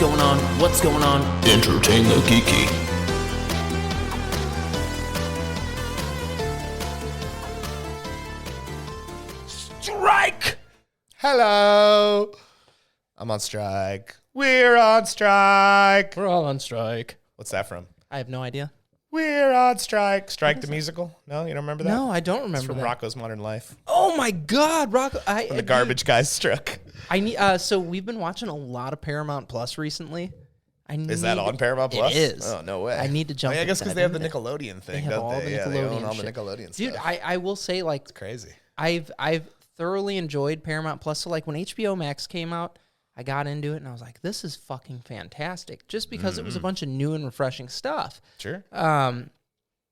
going on? What's going on? Entertain the Geeky. Strike! Hello. I'm on strike. We're on strike. We're all on strike. What's that from? I have no idea. We're on strike. Strike the musical? No, you don't remember that? No, I don't It's remember from that. Rocco's Modern Life. Oh my God, Rocco! When the garbage guys struck. I need. So we've been watching a lot of Paramount Plus recently. Is that on Paramount Plus? It is. Oh, no way. I need to jump. I guess because into they have the that. Nickelodeon thing, have don't all they? the Yeah, they own Nickelodeon all the shit. Nickelodeon Dude, stuff. I will say, like, It's crazy. I've thoroughly enjoyed Paramount Plus. So like when HBO Max came out, I got into it and I was like, this is fucking fantastic. Just because it was a bunch of new and refreshing stuff. Sure.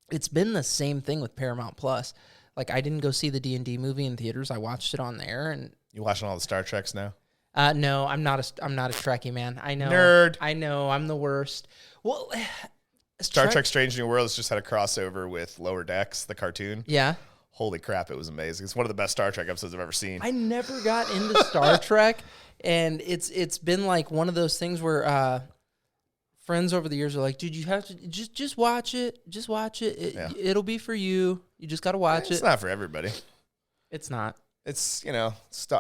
It's been the same thing with Paramount Plus. Like I didn't go see the D&D movie in theaters. I watched it on there, and You watching all the Star Treks now? no, I'm not a Trekkie, man. I know, Nerd. I know, I'm the worst. Well, Star Trek Strange New Worlds just had a crossover with Lower Decks, the cartoon. Yeah, Holy crap, it was amazing. It's one of the best Star Trek episodes I've ever seen. I never got into Star Trek, and it's been like one of those things where friends over the years are like, dude, you have to just watch it, it'll be for you. You just got to watch It's it. not for everybody. It's not. It's,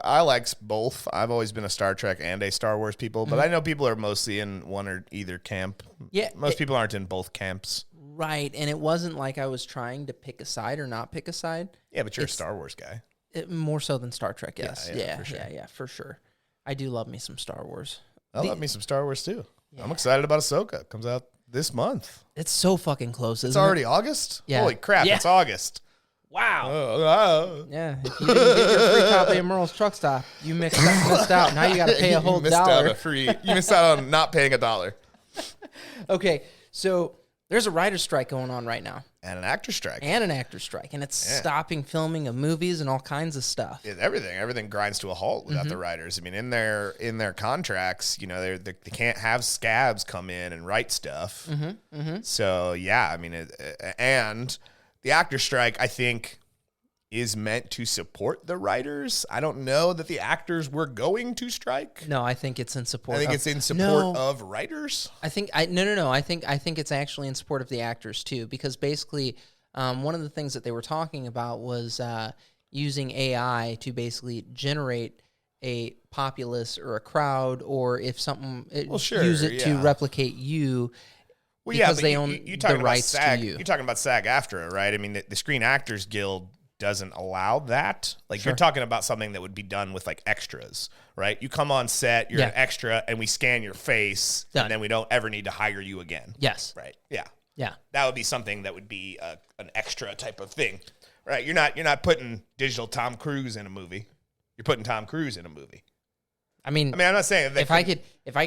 I like both. I've always been a Star Trek and a Star Wars people, but I know people are mostly in one or either camp. Yeah, Most people aren't in both camps. Right, and it wasn't like I was trying to pick a side or not pick a side. Yeah, but you're a Star Wars guy. More so than Star Trek, yes. Yeah, for sure. For sure. I do love me some Star Wars. I love me some Star Wars too. Yeah. I'm excited about Ahsoka. It comes out this month. It's so fucking close, isn't It's already August? Yeah. Holy crap, Yeah. It's August. Wow. Oh. Yeah, if you didn't get your free copy of Merle's Truck Stop, you missed out. Now you got to pay a whole You missed out $1. you missed out on not paying $1. Okay, so there's a writer's strike going on right now. And an actor strike. And an actor strike. And it's stopping filming of movies and all kinds of stuff. Everything grinds to a halt without the writers. I mean, in their contracts, they can't have scabs come in and write stuff. So yeah, I mean, and the actor strike, I think, is meant to support the writers. I don't know that the actors were going to strike. No, I think it's in support. I think it's in support of writers. I think no. I think it's actually in support of the actors too, because basically, one of the things that they were talking about was using AI to basically generate a populace or a crowd, or if something, use it to replicate you. Well, because but they own the rights to you. You're talking about SAG-AFTRA, right? I mean, the Screen Actors Guild doesn't allow that. Like, you're talking about something that would be done with, like, extras, right? You come on set, you're an extra, and we scan your face, and then we don't ever need to hire you again. Yes. Right? Yeah. Yeah. That would be something that would be an extra type of thing, right? You're not putting digital Tom Cruise in a movie. You're putting Tom Cruise in a movie. I mean, I'm not saying that if I could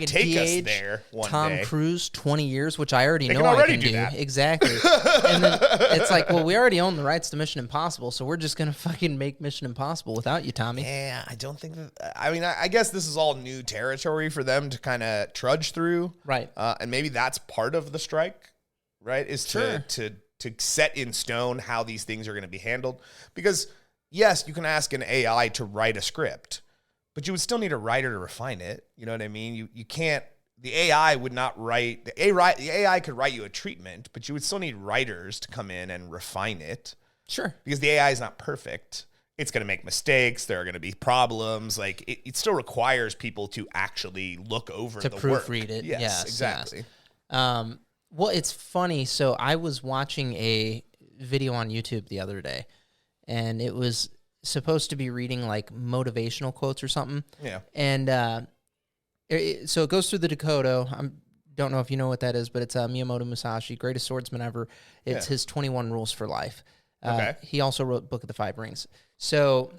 take de-age us there one Tom day. Cruise 20 years, which I already They know can already I can do that. Exactly. And then it's like, well, we already own the rights to Mission Impossible, so we're just gonna fucking make Mission Impossible without you, Tommy. Yeah, I don't think that. I mean, I guess this is all new territory for them to kind of trudge through, Right. And maybe that's part of the strike, right? Is to set in stone how these things are going to be handled. Because yes, you can ask an AI to write a script, but you would still need a writer to refine it. You know what I mean? You can't. The AI would not write. The AI could write you a treatment, but you would still need writers to come in and refine it. Sure. Because the AI is not perfect. It's going to make mistakes. There are going to be problems. Like, it still requires people to actually look over the work. To proofread it. Yes, exactly. Yes. Well, it's funny. So I was watching a video on YouTube the other day, and it was supposed to be reading like motivational quotes or something. Yeah. And so it goes through the Dakota. I don't know if you know what that is, but it's Miyamoto Musashi, greatest swordsman ever. It's his 21 rules for life. Okay. He also wrote Book of the Five Rings. So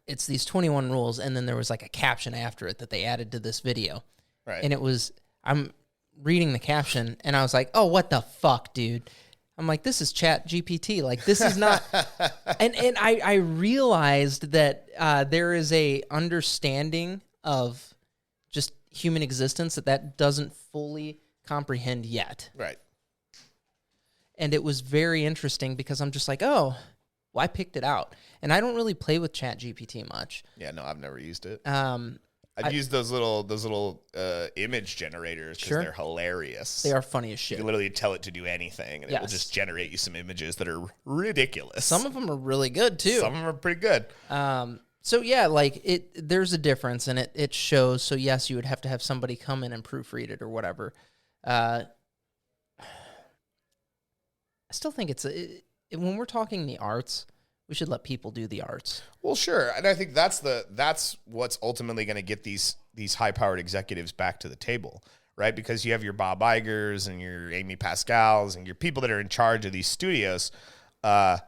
it's these 21 rules, and then there was like a caption after it that they added to this video. Right. And it was, I'm reading the caption, and I was like, oh, what the fuck, dude? I'm like, this is Chat GPT. Like, this is not. and I realized that there is a understanding of just human existence that doesn't fully comprehend yet. Right. And it was very interesting because I'm just like, oh, well, I picked it out. And I don't really play with Chat GPT much. Yeah, no, I've never used it. I've used those little image generators because they're hilarious. They are funny as shit. You can literally tell it to do anything, and it will just generate you some images that are ridiculous. Some of them are really good too. Some of them are pretty good. So yeah, like there's a difference, and it shows. So yes, you would have to have somebody come in and proofread it or whatever. I still think when we're talking the arts, we should let people do the arts. Well, sure, and I think that's what's ultimately going to get these high-powered executives back to the table, right? Because you have your Bob Igers and your Amy Pascals and your people that are in charge of these studios that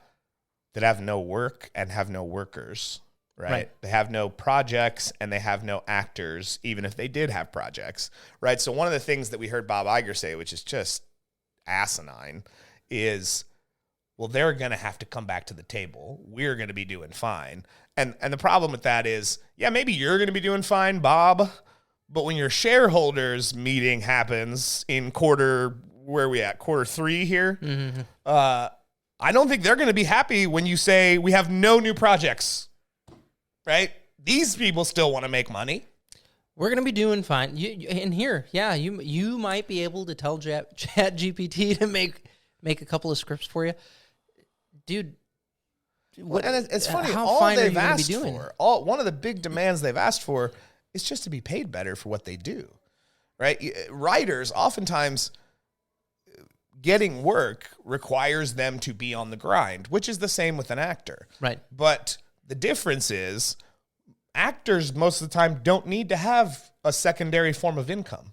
have no work and have no workers, right? They have no projects and they have no actors, even if they did have projects, right? So one of the things that we heard Bob Iger say, which is just asinine, is, well, they're going to have to come back to the table. We're going to be doing fine. And the problem with that is, yeah, maybe you're going to be doing fine, Bob, but when your shareholders meeting happens in quarter 3 here, I don't think they're going to be happy when you say we have no new projects, right? These people still want to make money. We're going to be doing fine. You might be able to tell ChatGPT to make a couple of scripts for you. Dude, and it's funny, all they've asked for, one of the big demands they've asked for is just to be paid better for what they do, right? Writers, oftentimes, getting work requires them to be on the grind, which is the same with an actor. Right. But the difference is actors, most of the time, don't need to have a secondary form of income.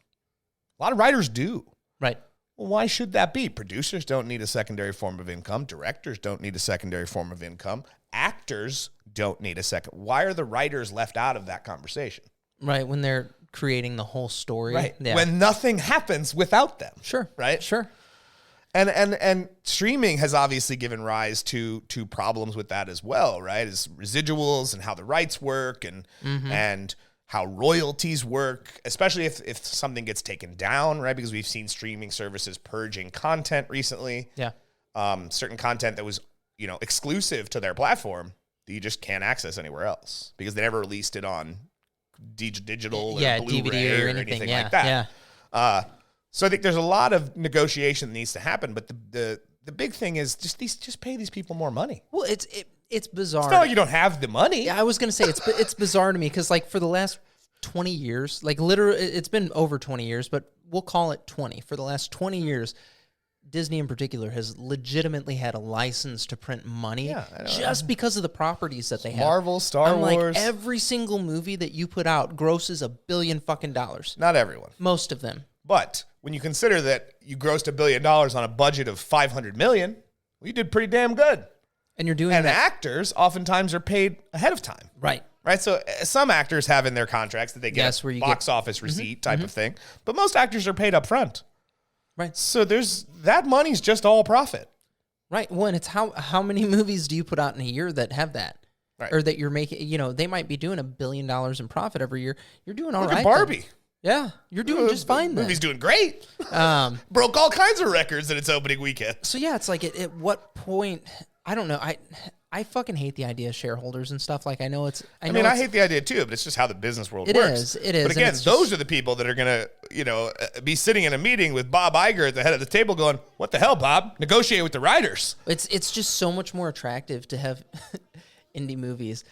A lot of writers do. Right. Well, why should that be? Producers don't need a secondary form of income. Directors don't need a secondary form of income. Actors don't need a second. Why are the writers left out of that conversation? Right, when they're creating the whole story. Right, yeah. When nothing happens without them. Sure. Right? Sure. And streaming has obviously given rise to problems with that as well, right? Is residuals and how the rights work and how royalties work, especially if something gets taken down, right? Because we've seen streaming services purging content recently. Yeah. Certain content that was, exclusive to their platform that you just can't access anywhere else because they never released it on digital or Blu-ray DVD or anything like that. Yeah. So I think there's a lot of negotiation that needs to happen, but the big thing is just pay these people more money. Well, it's bizarre. It's not like you don't have the money. Yeah, I was gonna say it's bizarre to me because like for the last 20 years, like literally, it's been over 20 years, but we'll call it 20. For the last 20 years, Disney in particular has legitimately had a license to print money just because of the properties that they have. Marvel, Star Wars. Every single movie that you put out grosses $1 billion fucking dollars. Not everyone. Most of them. But when you consider that you grossed $1 billion on a budget of $500 million, well, you did pretty damn good. And you're doing that. actors oftentimes are paid ahead of time. Right. Right. So some actors have in their contracts that they get a box office receipt type of thing. But most actors are paid up front. Right. So that money's just all profit. Right. Well, and it's how many movies do you put out in a year that have that? Right. Or that you're making, they might be doing $1 billion in profit every year. You're doing all right. Look at Barbie. Then. Yeah, you're doing just fine then. The movie's doing great. Broke all kinds of records in its opening weekend. So yeah, it's like at what point, I don't know. I fucking hate the idea of shareholders and stuff. Like I hate the idea too, but it's just how the business world works. It is. But again, those are the people that are going to, be sitting in a meeting with Bob Iger at the head of the table going, what the hell, Bob? Negotiate with the writers. It's just so much more attractive to have indie movies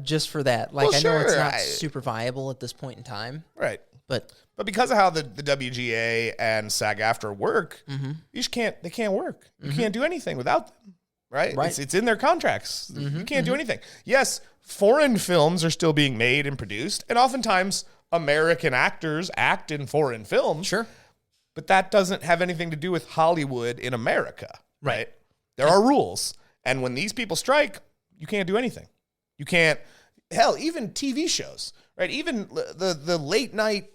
just for that. Like I know it's not super viable at this point in time. Right. But because of how the WGA and SAG-AFTRA work, they can't work. You can't do anything without them, right? It's in their contracts. You can't do anything. Yes, foreign films are still being made and produced, and oftentimes American actors act in foreign films. Sure. But that doesn't have anything to do with Hollywood in America, right? There are rules. And when these people strike, you can't do anything. You can't, hell, even TV shows, right? Even the late night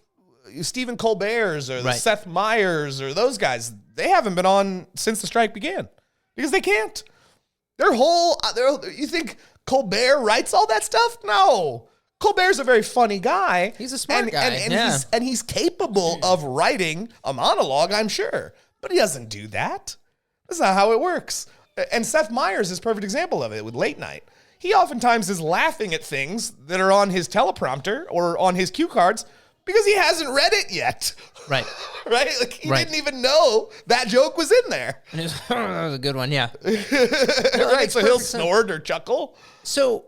Stephen Colbert's or the Seth Meyers or those guys, they haven't been on since the strike began because they can't. You think Colbert writes all that stuff? No. Colbert's a very funny guy. He's a smart guy. And he's capable of writing a monologue, I'm sure. But he doesn't do that. That's not how it works. And Seth Meyers is a perfect example of it with Late Night. he oftentimes is laughing at things that are on his teleprompter or on his cue cards because he hasn't read it yet. Right. Right? Like he didn't even know that joke was in there. And it was, that was a good one, yeah. Right, so he'll snort or chuckle. So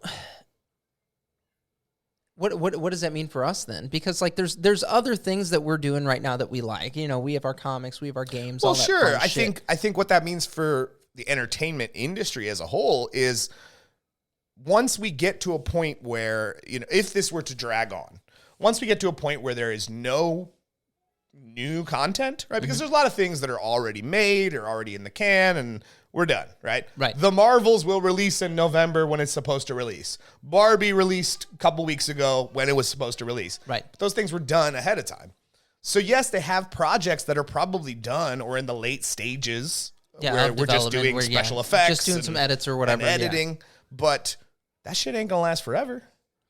what does that mean for us then? Because like there's other things that we're doing right now that we like. You know, we have our comics, we have our games. Well, all that sure. fun shit. I think what that means for the entertainment industry as a whole is once we get to a point where, you know, if this were to drag on, once we get to a point where there is no new content, right? Because there's a lot of things that are already made or already in the can and we're done, right? Right. The Marvels will release in November when it's supposed to release. Barbie released a couple weeks ago when it was supposed to release. Right. But those things were done ahead of time. So yes, they have projects that are probably done or in the late stages where we're just doing special effects. Just doing some edits or whatever. And editing, but that shit ain't gonna last forever.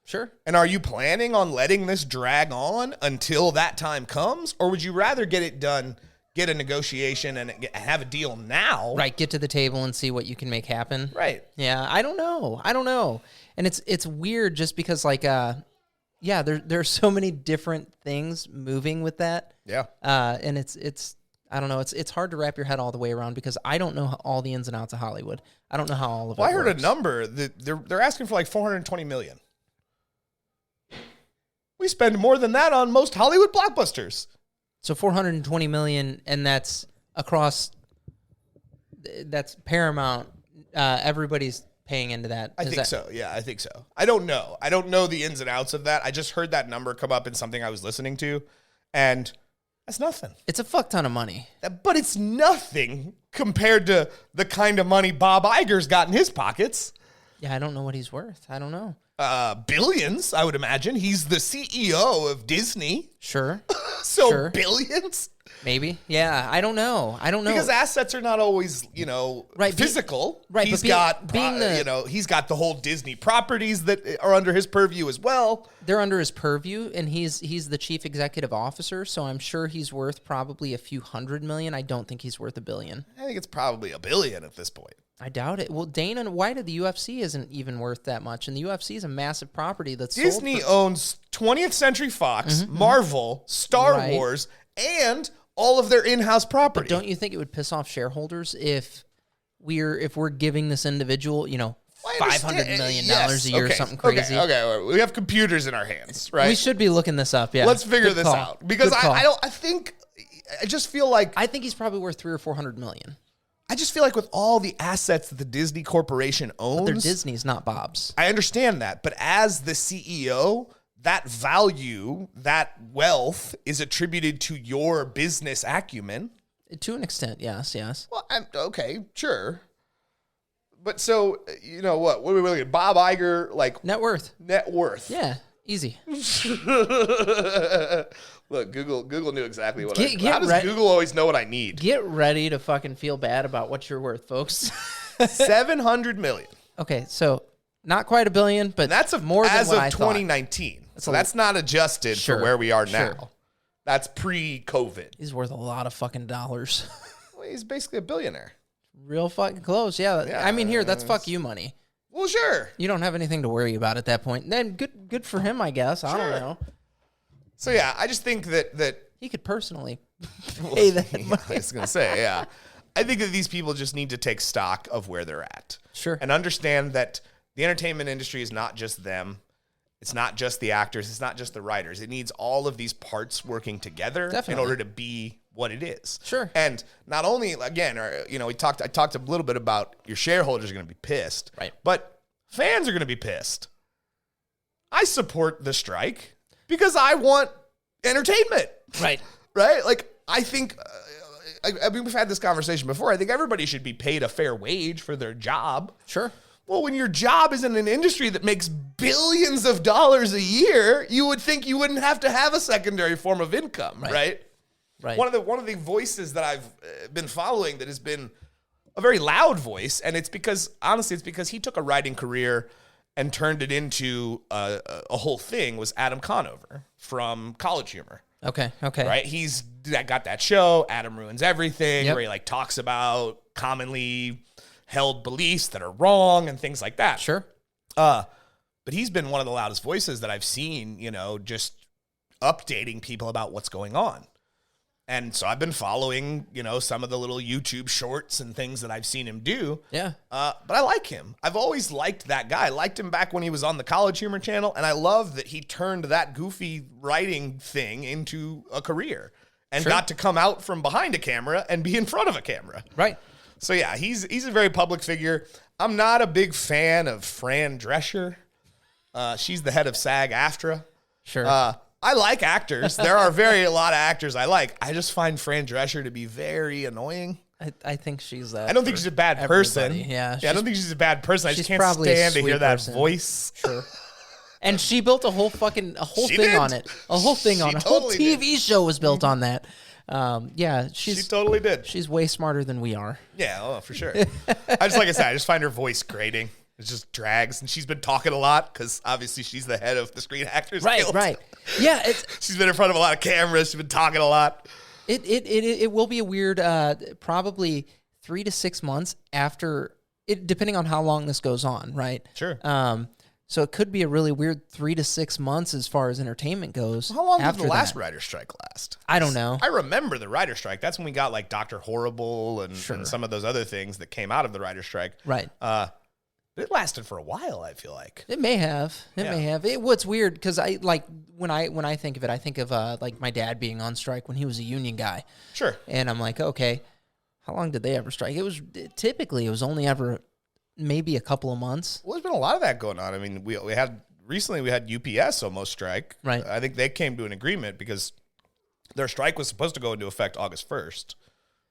Sure. And are you planning on letting this drag on until that time comes? Or would you rather get it done, get a negotiation, and have a deal now? Right. Get to the table and see what you can make happen. Right. Yeah. I don't know. And it's weird just because like, there's so many different things moving with that. Yeah. And it's I don't know. It's hard to wrap your head all the way around because I don't know all the ins and outs of Hollywood. I don't know how all of it works. I heard a number that they're asking for like $420 million. We spend more than that on most Hollywood blockbusters. So $420 million, and that's across. That's Paramount. Everybody's paying into that. I think so. Yeah, I think so. I don't know. I don't know the ins and outs of that. I just heard that number come up in something I was listening to, and that's nothing. It's a fuck ton of money. But it's nothing compared to the kind of money Bob Iger's got in his pockets. Yeah, I don't know what he's worth. I don't know. Billions, I would imagine. He's the CEO of Disney. Sure. So sure. Billions? Maybe. Yeah, I don't know. Because assets are not always, physical. Right. He's got the whole Disney properties that are under his purview as well. They're under his purview, and he's the chief executive officer, so I'm sure he's worth probably a few $100 million. I don't think he's worth $1 billion. I think it's probably $1 billion at this point. I doubt it. Well, Dana White of the UFC isn't even worth that much, and the UFC is a massive property that's Disney owns 20th Century Fox, Marvel, Star Wars, and all of their in-house property. But don't you think it would piss off shareholders if we're giving this individual, $500 million a year or something crazy? Okay. We have computers in our hands, right? We should be looking this up. Yeah, let's figure this out because I just feel like I think he's probably worth $300 or $400 million. I just feel like with all the assets that the Disney Corporation owns... But they're Disney's, not Bob's. I understand that. But as the CEO, that value, that wealth is attributed to your business acumen. To an extent, yes. Well, okay, sure. But so, what? What are we looking at? Bob Iger, like... Net worth. Yeah, easy. Look, Google knew exactly what How does Google always know what I need? Get ready to fucking feel bad about what you're worth, folks. $700 million. Okay, so not quite $1 billion, but that's more than as what of I 2019. So that's not adjusted for where we are now. That's pre-COVID. He's worth a lot of fucking dollars. Well, he's basically a billionaire. Real fucking close, yeah. I mean, that's fuck you money. Well, sure. You don't have anything to worry about at that point. Then good for him, I guess. I don't know. So yeah, I just think that he could personally pay that money. I was gonna say, yeah. I think that these people just need to take stock of where they're at. Sure. And understand that the entertainment industry is not just them. It's not just the actors. It's not just the writers. It needs all of these parts working together in order to be what it is. Sure. And not only, again, I talked a little bit about your shareholders are going to be pissed. Right. But fans are going to be pissed. I support the strike because I want entertainment. Right. Right? Like, I think, I mean, we've had this conversation before. I think everybody should be paid a fair wage for their job. Sure. Well, when your job is in an industry that makes billions of dollars a year, you would think you wouldn't have to have a secondary form of income, right? Right. One of the voices that I've been following that has been a very loud voice, and it's because he took a writing career and turned it into a whole thing, was Adam Conover from College Humor. Okay. Right? He's got that show, Adam Ruins Everything, Yep. where he talks about commonly held beliefs that are wrong and things like that. Sure. But he's been one of the loudest voices that I've seen, just updating people about what's going on. And so I've been following, some of the little YouTube shorts and things that I've seen him do. Yeah. But I like him. I've always liked that guy. I liked him back when he was on the College Humor channel. And I love that he turned that goofy writing thing into a career and got to come out from behind a camera and be in front of a camera. Right. So yeah, he's a very public figure. I'm not a big fan of Fran Drescher. She's the head of SAG-AFTRA. Sure. I like actors. There are a lot of actors I like. I just find Fran Drescher to be very annoying. I think she's that. I don't think she's a bad person. Yeah. I don't think she's a bad person. I just can't probably stand to hear that person. voice. Sure. And she built a whole thing did. on it. A whole thing on it. A whole Totally TV show was built on that. Yeah, She totally did. She's way smarter than we are. Yeah, for sure. I just find her voice grating. It just drags, and she's been talking a lot because obviously she's the head of the Screen Actors Guild. Right. Yeah, she's been in front of a lot of cameras. She's been talking a lot. It will be a weird, probably 3 to 6 months after it, depending on how long this goes on. Right. Sure. So it could be a really weird 3 to 6 months as far as entertainment goes. How long did the last writer's strike last? I don't know. I remember the writer's strike. That's when we got like Dr. Horrible and some of those other things that came out of the writer's strike. Right. It lasted for a while, I feel like. It may have. May have. What's weird, because I like when I think of it, I think of like my dad being on strike when he was a union guy. Sure. And I'm like, okay, how long did they ever strike? Typically it was only ever maybe a couple of months. Well, there's been a lot of that going on. I mean, we had UPS almost strike. Right. I think they came to an agreement because their strike was supposed to go into effect August 1st.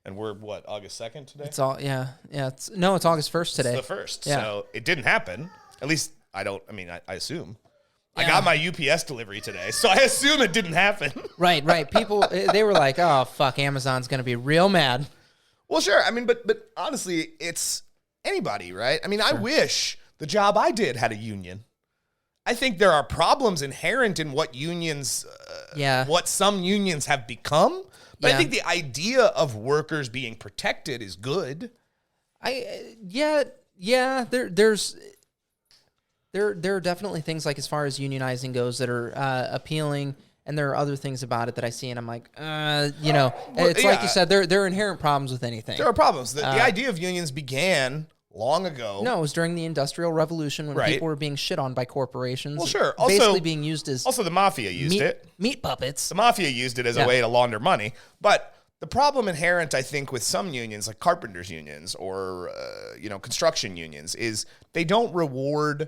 And we're, August 2nd today? It's all, yeah. It's August 1st today. It's the 1st. Yeah. So it didn't happen. At least I assume. Yeah. I got my UPS delivery today, so I assume it didn't happen. Right. People, they were like, oh, fuck, Amazon's going to be real mad. Well, sure. I mean, but honestly, it's anybody, right? I mean, sure. I wish the job I did had a union. I think there are problems inherent in what what some unions have become. But I think the idea of workers being protected is good. There are definitely things, like as far as unionizing goes, that are appealing, and there are other things about it that I see, and I'm like, it's like you said, there are inherent problems with anything. There are problems. The idea of unions began long ago. No, it was during the Industrial Revolution when people were being shit on by corporations. Well, sure. Basically being used as... Also, the mafia used it. Meat puppets. The mafia used it as a way to launder money. But the problem inherent, I think, with some unions, like carpenters unions or, construction unions, is they don't reward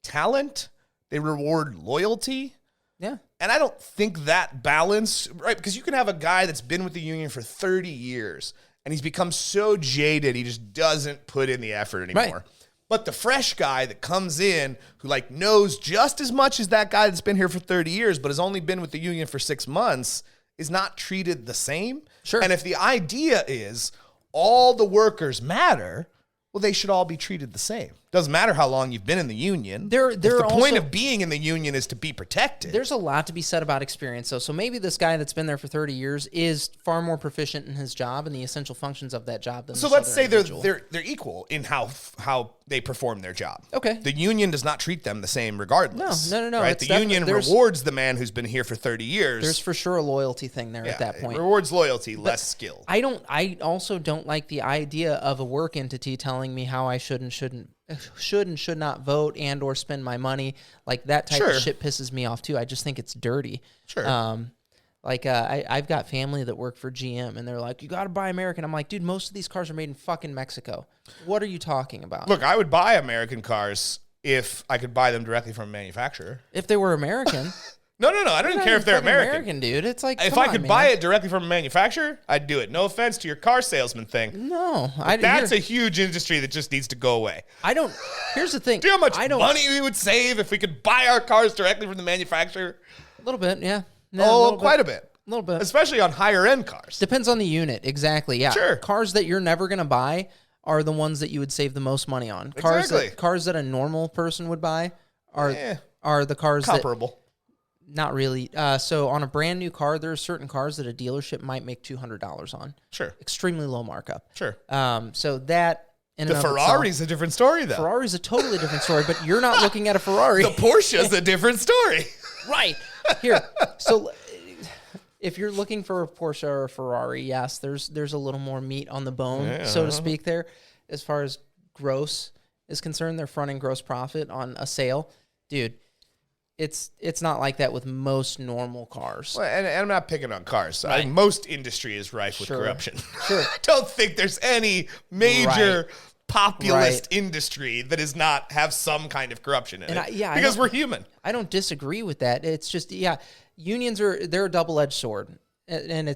talent. They reward loyalty. Yeah. And I don't think that balance, right? Because you can have a guy that's been with the union for 30 years and he's become so jaded, he just doesn't put in the effort anymore. Right. But the fresh guy that comes in who knows just as much as that guy that's been here for 30 years, but has only been with the union for 6 months, is not treated the same. Sure. And if the idea is all the workers matter, well, they should all be treated the same. Doesn't matter how long you've been in the union. The point of being in the union is to be protected. There's a lot to be said about experience, though. So maybe this guy that's been there for 30 years is far more proficient in his job and the essential functions of that job than. So let's say they're equal in how they perform their job. Okay. The union does not treat them the same regardless. No. Right? The union rewards the man who's been here for 30 years. There's for sure a loyalty thing there at that point. It rewards loyalty, less skill. I also don't like the idea of a work entity telling me how I should and should not vote and or spend my money. Like that type of shit pisses me off too. I just think it's dirty. Sure. I've got family that work for GM and they're like, you got to buy American. I'm like, dude, most of these cars are made in fucking Mexico. What are you talking about? Look, I would buy American cars if I could buy them directly from a manufacturer. If they were American. No. I don't care if they're American, dude. It's like, if I could buy it directly from a manufacturer, I'd do it. No offense to your car salesman thing. No, that's a huge industry that just needs to go away. Here's the thing. Do you know how much money we would save if we could buy our cars directly from the manufacturer? A little bit, yeah. Quite a bit. A little bit. Especially on higher end cars. Depends on the unit. Exactly. Yeah. Sure. Cars that you're never going to buy are the ones that you would save the most money on. Cars that a normal person would buy are the cars comparable. Not really. So on a brand new car, there are certain cars that a dealership might make $200 on. Sure. Extremely low markup. Sure. So that in The and of Ferrari's itself. a different story, though. Ferrari's a totally different story, but you're not looking at a Ferrari. The Porsche's a different story. Right. Here. So if you're looking for a Porsche or a Ferrari, yes, there's a little more meat on the bone, so to speak, there. As far as gross is concerned, they're fronting gross profit on a sale. Dude, it's not like that with most normal cars. Well, and I'm not picking on cars. Right. Most industry is rife with corruption. Sure. I don't think there's any major populist industry that does not have some kind of corruption in it. Because we're human. I don't disagree with that. It's just, unions they're a double-edged sword. And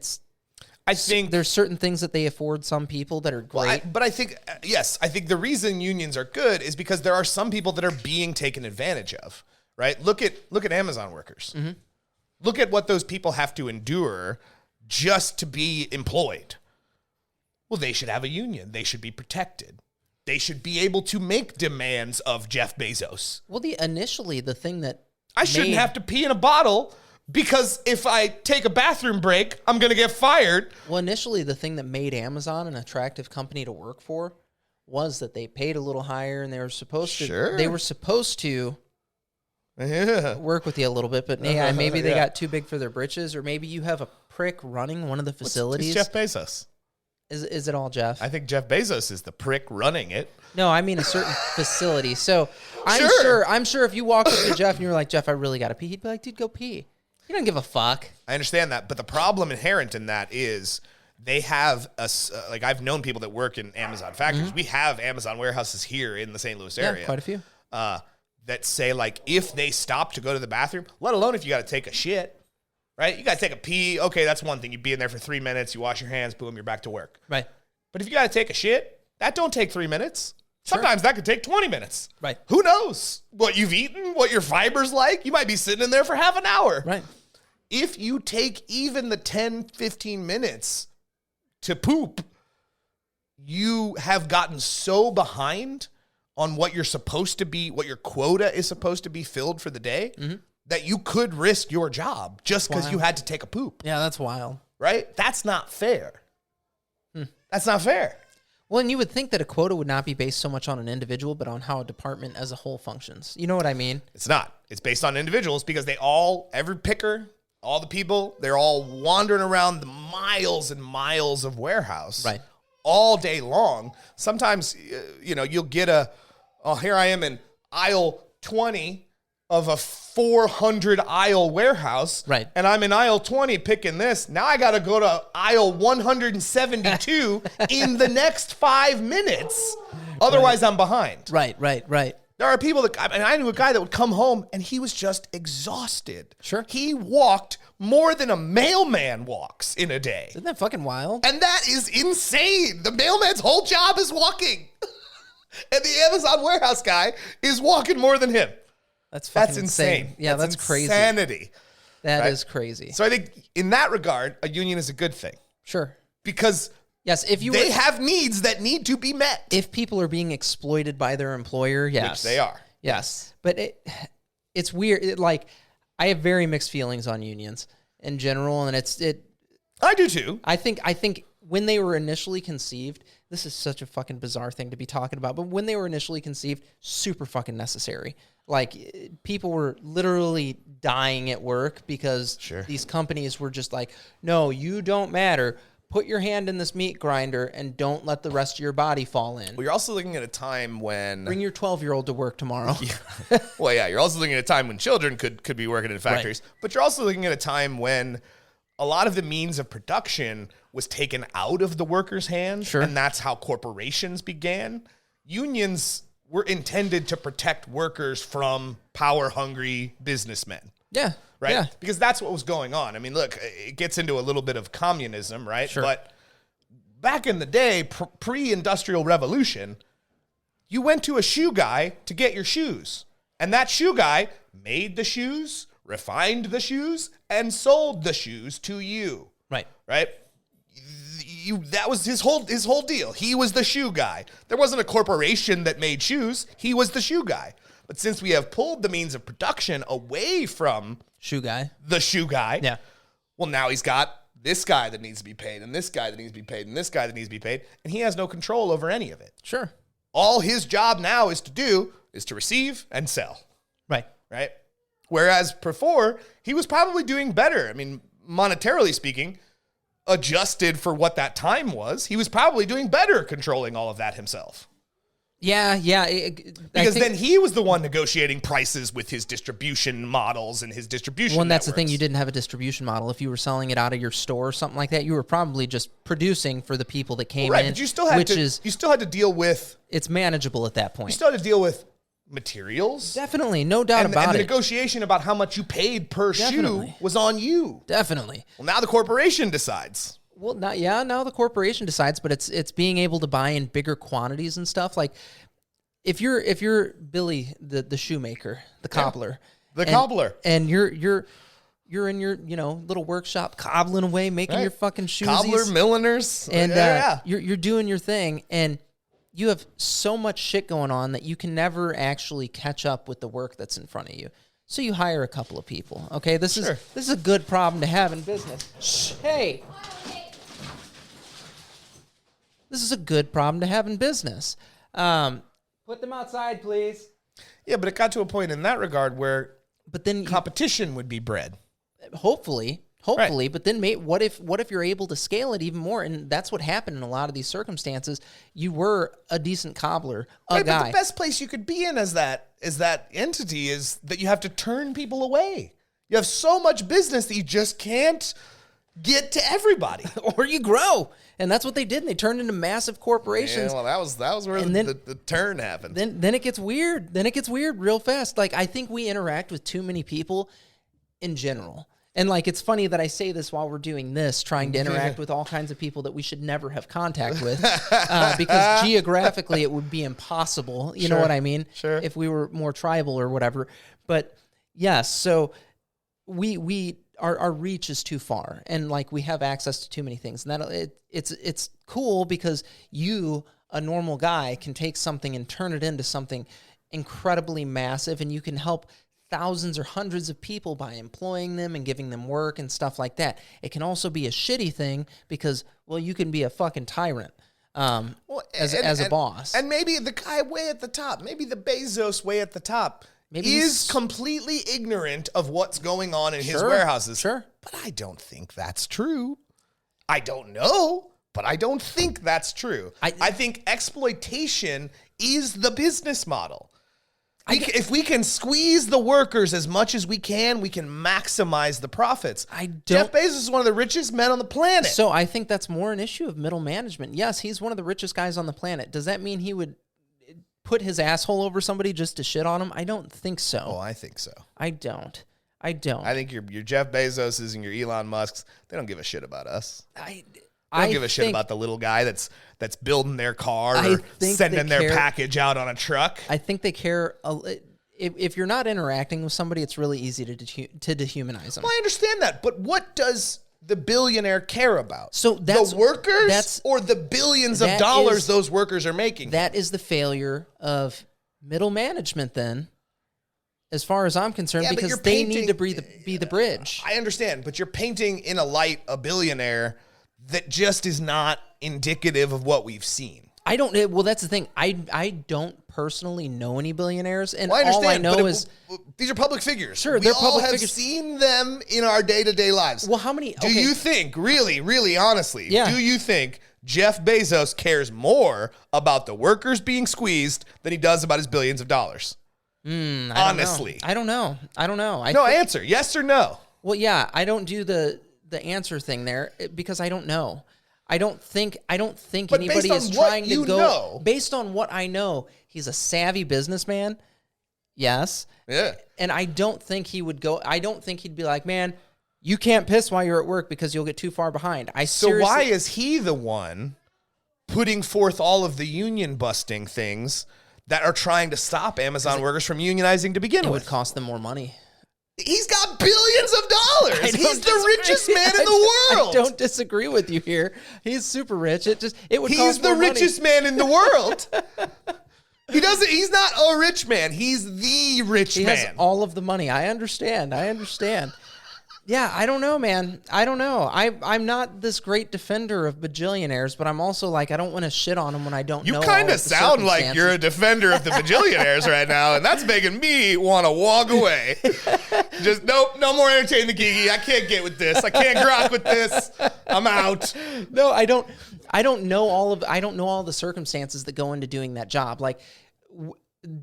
I think there's certain things that they afford some people that are great. But I think, I think the reason unions are good is because there are some people that are being taken advantage of, right? Look at Amazon workers. Mm-hmm. Look at what those people have to endure just to be employed. Well, they should have a union. They should be protected. They should be able to make demands of Jeff Bezos. Well, initially, the thing that I shouldn't have to pee in a bottle because if I take a bathroom break, I'm going to get fired. Well, initially, the thing that made Amazon an attractive company to work for was that they paid a little higher, and they were supposed to. They were supposed to work with you a little bit, but maybe they got too big for their britches, or maybe you have a prick running one of the facilities. It's Jeff Bezos. Is it all Jeff? I think Jeff Bezos is the prick running it. No, I mean a certain facility. So I'm sure if you walk up to Jeff and you're like, Jeff, I really got to pee, he'd be like, dude, go pee. He don't give a fuck. I understand that, but the problem inherent in that is they have like I've known people that work in Amazon factories. Mm-hmm. We have Amazon warehouses here in the St. Louis area. Yeah, quite a few. That say like if they stop to go to the bathroom, let alone if you got to take a shit. Right? You got to take a pee. Okay, that's one thing. You'd be in there for 3 minutes. You wash your hands. Boom, you're back to work. Right. But if you got to take a shit, that don't take 3 minutes. Sometimes that could take 20 minutes. Right. Who knows what you've eaten, what your fiber's like? You might be sitting in there for half an hour. Right. If you take even the 10, 15 minutes to poop, you have gotten so behind on what you're supposed to be, what your quota is supposed to be filled for the day. Mm-hmm. That you could risk your job just because you had to take a poop. Yeah, that's wild. Right? That's not fair. That's not fair. Well, and you would think that a quota would not be based so much on an individual, but on how a department as a whole functions. You know what I mean? It's not. It's based on individuals because every picker, all the people, they're all wandering around the miles and miles of warehouse all day long. Sometimes, you'll get here I am in aisle 20 of a 400 aisle warehouse. Right. And I'm in aisle 20 picking this. Now I got to go to aisle 172 in the next 5 minutes. Otherwise, I'm behind. Right. There are people I knew a guy that would come home and he was just exhausted. Sure. He walked more than a mailman walks in a day. Isn't that fucking wild? And that is insane. The mailman's whole job is walking. And the Amazon warehouse guy is walking more than him. That's insane. Yeah, that's crazy. Insanity. That is crazy. So I think in that regard, a union is a good thing. Sure. Because they have needs that need to be met. If people are being exploited by their employer, yes. Which they are. Yes. But it's weird. I have very mixed feelings on unions in general, and I do too. I think when they were initially conceived, this is such a fucking bizarre thing to be talking about, but when they were initially conceived, super fucking necessary. People were literally dying at work because these companies were just like, no, you don't matter. Put your hand in this meat grinder and don't let the rest of your body fall in. Well, you're also looking at a time when... Bring your 12-year-old to work tomorrow. Well, yeah, you're also looking at a time when children could be working in factories. Right. But you're also looking at a time when a lot of the means of production was taken out of the workers' hands. Sure. And that's how corporations began. Unions were intended to protect workers from power-hungry businessmen. Yeah. Right? Yeah. Because that's what was going on. I mean, look, it gets into a little bit of communism, right? Sure. But back in the day, pre-industrial revolution, you went to a shoe guy to get your shoes. And that shoe guy made the shoes, refined the shoes, and sold the shoes to you. Right. Right? That was his whole deal. He was the shoe guy. There wasn't a corporation that made shoes. He was the shoe guy. But since we have pulled the means of production away from the shoe guy, well, now he's got this guy that needs to be paid, and this guy that needs to be paid, and this guy that needs to be paid, and he has no control over any of it. Sure. All his job now is to receive and sell. Right? Whereas before, he was probably doing better. I mean, monetarily speaking, adjusted for what that time was, he was probably doing better controlling all of that himself. Yeah. Because then he was the one negotiating prices with his distribution models and his distribution Well, and that's the networks. thing. You didn't have a distribution model. If you were selling it out of your store or something like that, you were probably just producing for the people that came in. Right, but you still had to deal with... It's manageable at that point. You still had to deal with materials. Definitely, no doubt about and the it. negotiation about how much you paid per shoe was on you. Definitely. Well, now the corporation decides. Well, now the corporation decides, but it's being able to buy in bigger quantities and stuff. Like if you're Billy the shoemaker, the cobbler, and you're in your little workshop cobbling away, making your fucking shoes. Cobbler, milliners, and you're doing your thing, and you have so much shit going on that you can never actually catch up with the work that's in front of you. So you hire a couple of people. Okay, this is a good problem to have in business. Shh, hey. This is a good problem to have in business. Put them outside, please. Yeah, but it got to a point in that regard where then competition would be bred. Hopefully, Right. But then, mate, what if you're able to scale it even more? And that's what happened in a lot of these circumstances. You were a decent cobbler, guy. But the best place you could be in as that entity is that you have to turn people away. You have so much business that you just can't get to everybody. Or you grow. And that's what they did. And they turned into massive corporations. Yeah, well, that was where the turn happened. Then it gets weird. Then it gets weird real fast. Like, I think we interact with too many people in general. And, like, it's funny that I say this while we're doing this, trying to interact with all kinds of people that we should never have contact with, because geographically it would be impossible. You know what I mean? Sure. If we were more tribal or whatever. But, yes, so our reach is too far, and, like, we have access to too many things. And it's cool because you, a normal guy, can take something and turn it into something incredibly massive, and you can help thousands or hundreds of people by employing them and giving them work and stuff like that. It can also be a shitty thing because, well, you can be a fucking tyrant as a boss. And maybe the guy way at the top, maybe the Bezos way at the top, is completely ignorant of what's going on in his warehouses. Sure. But I don't think that's true. I don't know, but I don't think that's true. I think exploitation is the business model. If we can squeeze the workers as much as we can maximize the profits. Jeff Bezos is one of the richest men on the planet. So I think that's more an issue of middle management. Yes, he's one of the richest guys on the planet. Does that mean he would put his asshole over somebody just to shit on him? I don't think so. Oh, I think so. I don't. I think your Jeff Bezoses and your Elon Musks, they don't give a shit about us. They don't give a shit about the little guy that's building their car or sending their package out on a truck. I think they care. If you're not interacting with somebody, it's really easy to dehumanize them. Well, I understand that, but what does the billionaire care about? So the workers or the billions of dollars those workers are making? That is the failure of middle management then, as far as I'm concerned, because they need to be the bridge. I understand, but you're painting in a light a billionaire that just is not indicative of what we've seen. Well, that's the thing. I don't personally know any billionaires, and well, all I know is these are public figures. Sure, they're public figures. We all have seen them in our day-to-day lives. Well, how many? Do you think, really, really honestly, do you think Jeff Bezos cares more about the workers being squeezed than he does about his billions of dollars? Honestly. I don't know. Answer. Yes or no? Well, yeah, I don't do the answer thing there because I don't know. I don't think anybody is trying to go. Based on what I know, he's a savvy businessman. Yes. Yeah. And I don't think he would go. I don't think he'd be like, man, you can't piss while you're at work because you'll get too far behind. So why is he the one putting forth all of the union busting things that are trying to stop Amazon workers from unionizing to begin with? It would cost them more money. He's got billions of dollars. He's the richest man in the world. I don't disagree with you here. He's super rich. It would cost He's the more money. richest man in the world. He's not a rich man. He's the rich man. He has all of the money. I understand. Yeah, I don't know, man. I don't know. I'm not this great defender of bajillionaires, but I'm also like, I don't want to shit on them when I don't know. You kind of sound like you're a defender of the bajillionaires right now, and that's making me want to walk away. Just, nope, no more entertaining the geeky. I can't get with this. I can't grok with this. I'm out. No, I don't know all the circumstances that go into doing that job. Like,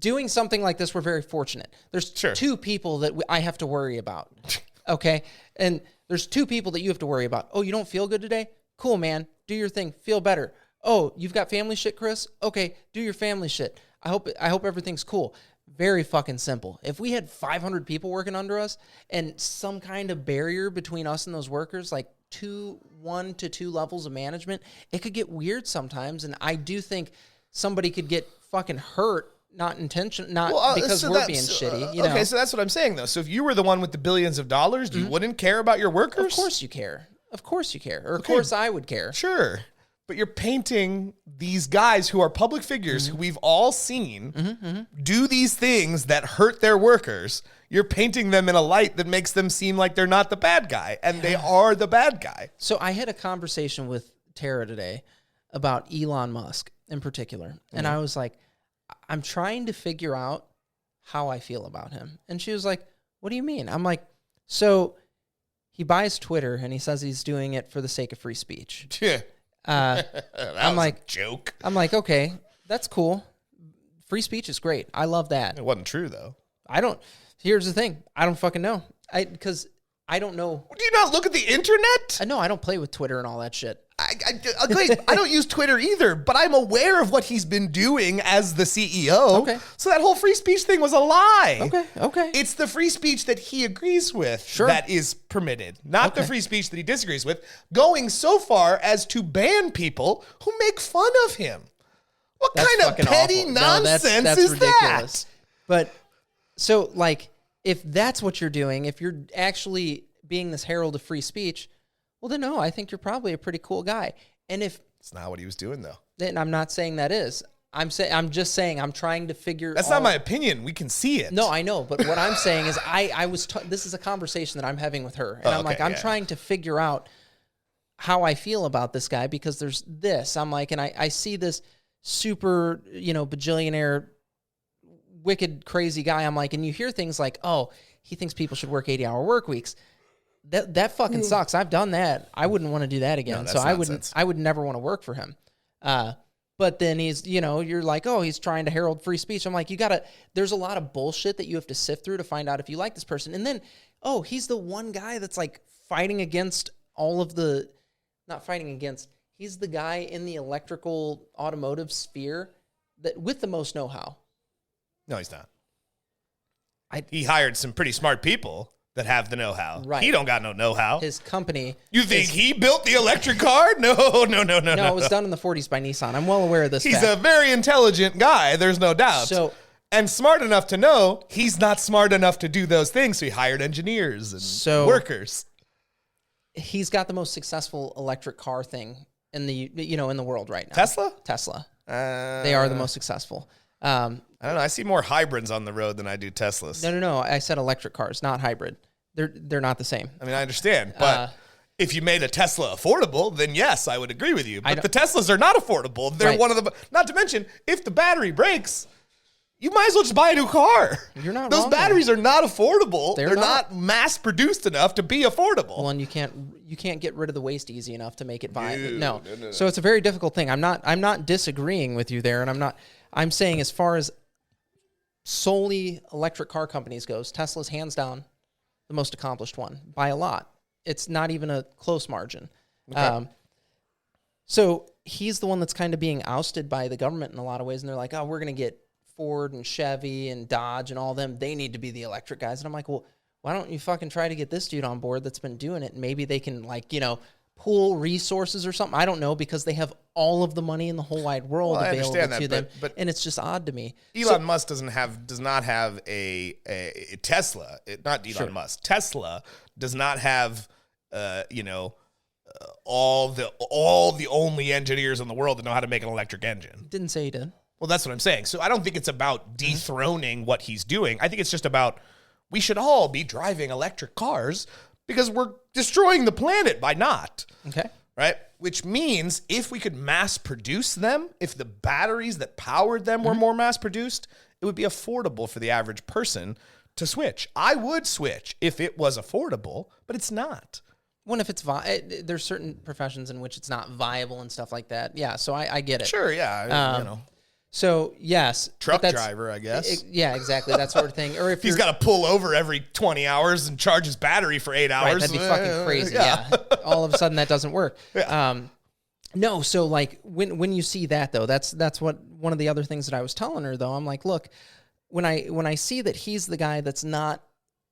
doing something like this, we're very fortunate. There's two people that I have to worry about. Okay. And there's two people that you have to worry about. Oh, you don't feel good today? Cool, man. Do your thing. Feel better. Oh, you've got family shit, Chris? Okay. Do your family shit. I hope everything's cool. Very fucking simple. If we had 500 people working under us and some kind of barrier between us and those workers, like 1 to 2 levels of management, it could get weird sometimes. And I do think somebody could get fucking hurt. Not intention, because we're being shitty. You know? Okay, so that's what I'm saying, though. So if you were the one with the billions of dollars, you wouldn't care about your workers? Of course you care. Of course you care. Or of course I would care. Sure. But you're painting these guys who are public figures who we've all seen do these things that hurt their workers. You're painting them in a light that makes them seem like they're not the bad guy, and they are the bad guy. So I had a conversation with Tara today about Elon Musk in particular, and I was like, I'm trying to figure out how I feel about him. And she was like, what do you mean? I'm like, so he buys Twitter and he says he's doing it for the sake of free speech. Yeah. I'm like, a joke. I'm like, okay, that's cool. Free speech is great. I love that. It wasn't true, though. Here's the thing. I don't fucking know. Because I don't know. Do you not look at the internet? No, I don't play with Twitter and all that shit. I don't use Twitter either, but I'm aware of what he's been doing as the CEO. Okay. So that whole free speech thing was a lie. Okay. It's the free speech that he agrees with that is permitted, not the free speech that he disagrees with, going so far as to ban people who make fun of him. What kind of petty nonsense that's is ridiculous. that? But so, like, if that's what you're doing, if you're actually being this herald of free speech, well, then no, I think you're probably a pretty cool guy. And if it's not what he was doing, though, then I'm not saying that is. I'm just saying I'm trying to figure. That's not my opinion. We can see it. No, I know, but what I'm saying is this is a conversation that I'm having with her, and I'm trying to figure out how I feel about this guy because there's this. I'm like, and I see this super, bajillionaire, wicked, crazy guy. I'm like, and you hear things like, oh, he thinks people should work 80-hour work weeks. That fucking sucks. I've done that. I wouldn't want to do that again. No, so nonsense. I would never want to work for him. But then he's, you're like, oh, he's trying to herald free speech. I'm like, there's a lot of bullshit that you have to sift through to find out if you like this person. And then, oh, he's the one guy that's like fighting against he's the guy in the electrical automotive sphere that with the most know-how. No, he's not. He hired some pretty smart people that have the know-how. Right. He don't got no know-how. His company. You think he built the electric car? No. No, it was done in the 40s by Nissan. I'm well aware of this. He's a very intelligent guy. There's no doubt. And smart enough to know he's not smart enough to do those things. So he hired engineers and workers. He's got the most successful electric car thing in the world right now. Tesla. They are the most successful. I don't know. I see more hybrids on the road than I do Teslas. No. I said electric cars, not hybrid. They're not the same. I mean, I understand, but if you made a Tesla affordable, then yes, I would agree with you. But the Teslas are not affordable. They're one of the. Not to mention, if the battery breaks, you might as well just buy a new car. You're not Those wrong batteries are not affordable. They're not mass produced enough to be affordable. Well, and you can't get rid of the waste easy enough to make it viable. No. So it's a very difficult thing. I'm not disagreeing with you there, and I'm saying as far as solely electric car companies goes, Tesla's hands down the most accomplished one by a lot. It's not even a close margin. Okay. So he's the one that's kind of being ousted by the government in a lot of ways, and they're like, oh, we're going to get Ford and Chevy and Dodge and all them. They need to be the electric guys. And I'm like, well, why don't you fucking try to get this dude on board that's been doing it? And maybe they can pool resources or something. I don't know, because they have all of the money in the whole wide world available to them. But and it's just odd to me. Elon Musk does not have a Tesla. Not Elon Musk. Tesla does not have all the only engineers in the world that know how to make an electric engine. Didn't say he did. Well, that's what I'm saying. So I don't think it's about dethroning what he's doing. I think it's just about we should all be driving electric cars because we're destroying the planet by not. Okay. Right? Which means if we could mass produce them, if the batteries that powered them were more mass produced, it would be affordable for the average person to switch. I would switch if it was affordable, but it's not. When if it's there's certain professions in which it's not viable and stuff like that. Yeah, so I get it. Sure, yeah, So yes, truck driver, I guess. Yeah, exactly, that sort of thing. Or if he's got to pull over every 20 hours and charge his battery for 8 hours, right, that'd be fucking crazy. Yeah. All of a sudden that doesn't work. Yeah. No, so like when you see that though, that's what one of the other things that I was telling her though. I'm like, look, when I see that he's the guy that's not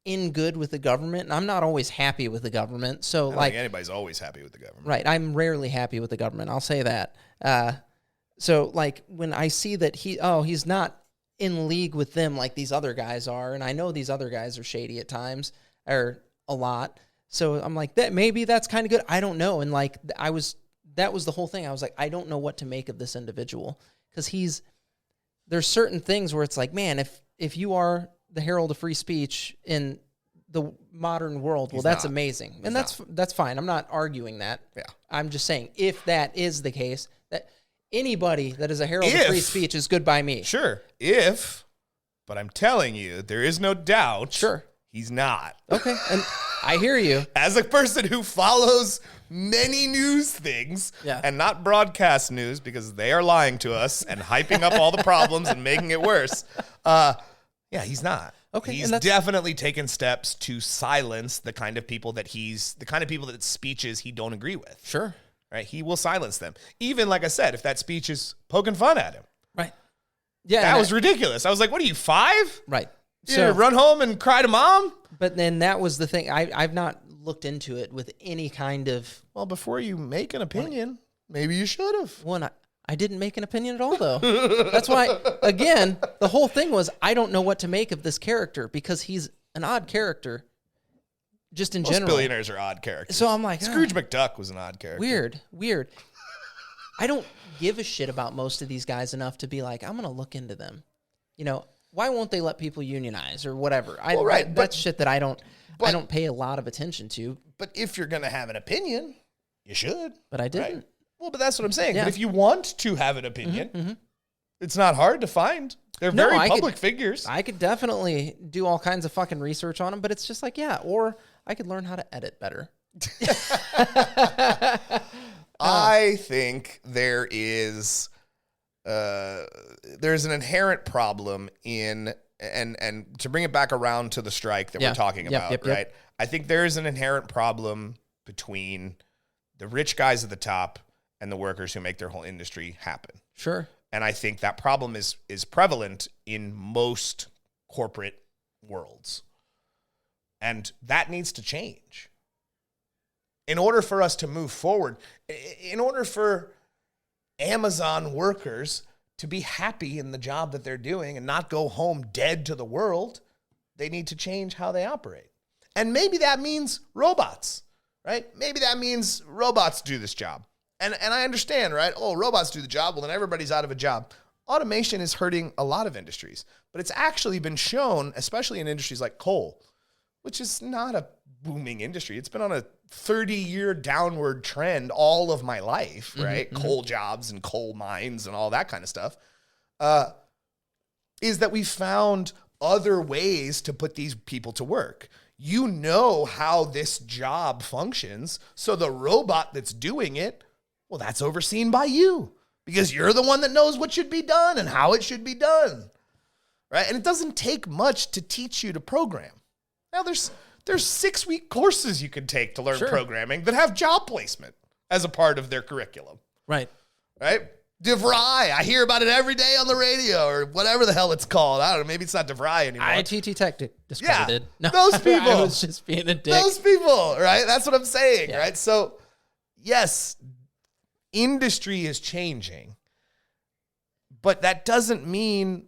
in good with the government, and I'm not always happy with the government. So I don't think anybody's always happy with the government. Right. I'm rarely happy with the government. I'll say that. So like when I see that he's not in league with them like these other guys are, and I know these other guys are shady at times or a lot. So I'm like, that maybe that's kind of good. I don't know. And like that was the whole thing. I was like, I don't know what to make of this individual, because there's certain things where it's like, man, if you are the herald of free speech in the modern world, well, that's amazing. And that's fine. I'm not arguing that. Yeah. I'm just saying, if that is the case, that anybody that is a herald of free speech is good by me. Sure. But I'm telling you, there is no doubt. Sure. He's not. Okay. And I hear you. As a person who follows many news things and not broadcast news because they are lying to us and hyping up all the problems and making it worse. Yeah, he's not. Okay. He's definitely taken steps to silence the kind of people that speeches he don't agree with. Sure. Right? He will silence them. Even, like I said, if that speech is poking fun at him. Right. Yeah. That was ridiculous. I was like, what are you, 5? Right. So run home and cry to mom? But then that was the thing. I've not looked into it with any kind of... Well, before you make an opinion, maybe you should have. Well, I didn't make an opinion at all, though. That's why, again, the whole thing was I don't know what to make of this character, because he's an odd character just in Most general. Billionaires are odd characters. So I'm like... Scrooge McDuck was an odd character. Weird. I don't give a shit about most of these guys enough to be like, I'm going to look into them. Why won't they let people unionize or whatever? That's shit that I don't pay a lot of attention to. But if you're going to have an opinion, you should. But I didn't. Right? Well, but that's what I'm saying. Yeah. But if you want to have an opinion, it's not hard to find. They're very public figures. I could definitely do all kinds of fucking research on them, but it's just like, yeah, or I could learn how to edit better. I think there's an inherent problem in, and to bring it back around to the strike that we're talking about, right? I think there is an inherent problem between the rich guys at the top and the workers who make their whole industry happen. Sure. And I think that problem is prevalent in most corporate worlds. And that needs to change. In order for us to move forward, in order for Amazon workers to be happy in the job that they're doing and not go home dead to the world, they need to change how they operate. And maybe that means robots, right? Maybe that means robots do this job. And I understand, right? Oh, robots do the job. Well, then everybody's out of a job. Automation is hurting a lot of industries, but it's actually been shown, especially in industries like coal, which is not a booming industry. It's been on a 30-year downward trend all of my life, right? Coal jobs and coal mines and all that kind of stuff. Is that we found other ways to put these people to work. You know how this job functions, so the robot that's doing it, well, that's overseen by you because you're the one that knows what should be done and how it should be done, right? And it doesn't take much to teach you to program. Now, there's 6-week courses you can take to learn programming that have job placement as a part of their curriculum. Right. Right? DeVry, I hear about it every day on the radio or whatever the hell it's called. I don't know. Maybe it's not DeVry anymore. ITT Tech discredited. Yeah, those people. I was just being a dick. Those people, right? That's what I'm saying, right? So, yes, industry is changing, but that doesn't mean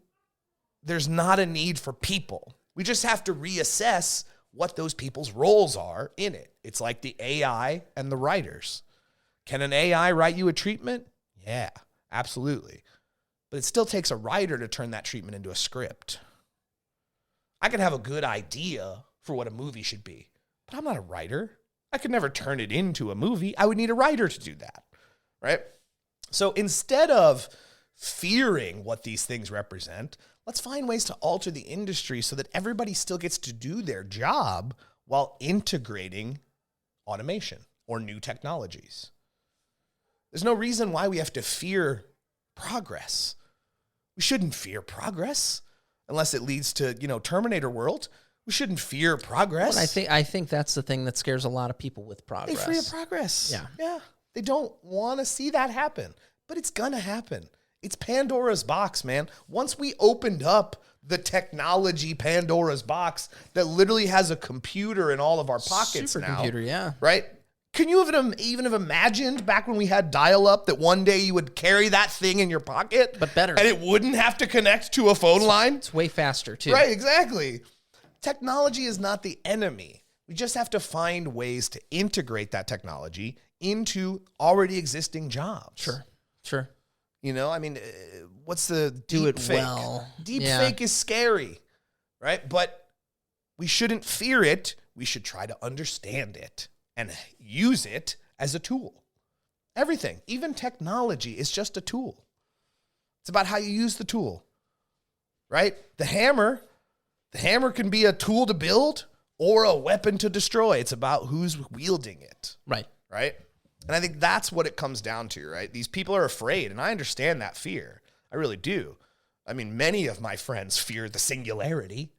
there's not a need for people. We just have to reassess what those people's roles are in it. It's like the AI and the writers. Can an AI write you a treatment? Yeah, absolutely. But it still takes a writer to turn that treatment into a script. I can have a good idea for what a movie should be, but I'm not a writer. I could never turn it into a movie. I would need a writer to do that, right? So instead of fearing what these things represent, let's find ways to alter the industry so that everybody still gets to do their job while integrating automation or new technologies. There's no reason why we have to fear progress. We shouldn't fear progress unless it leads to, Terminator world. We shouldn't fear progress. Well, I think that's the thing that scares a lot of people with progress. They fear progress. Yeah. Yeah. They don't want to see that happen, but it's going to happen. It's Pandora's box, man. Once we opened up the technology Pandora's box that literally has a computer in all of our pockets now. Supercomputer, yeah. Right? Can you even have imagined back when we had dial-up that one day you would carry that thing in your pocket? But better. And it wouldn't have to connect to a phone line? It's way faster, too. Right, exactly. Technology is not the enemy. We just have to find ways to integrate that technology into already existing jobs. Sure. What's the Do it deep fake? well. Deep fake is scary, right? But we shouldn't fear it. We should try to understand it and use it as a tool. Everything, even technology, is just a tool. It's about how you use the tool, right? The hammer can be a tool to build or a weapon to destroy. It's about who's wielding it. Right. And I think that's what it comes down to, right? These people are afraid, and I understand that fear. I really do. I mean, many of my friends fear the singularity.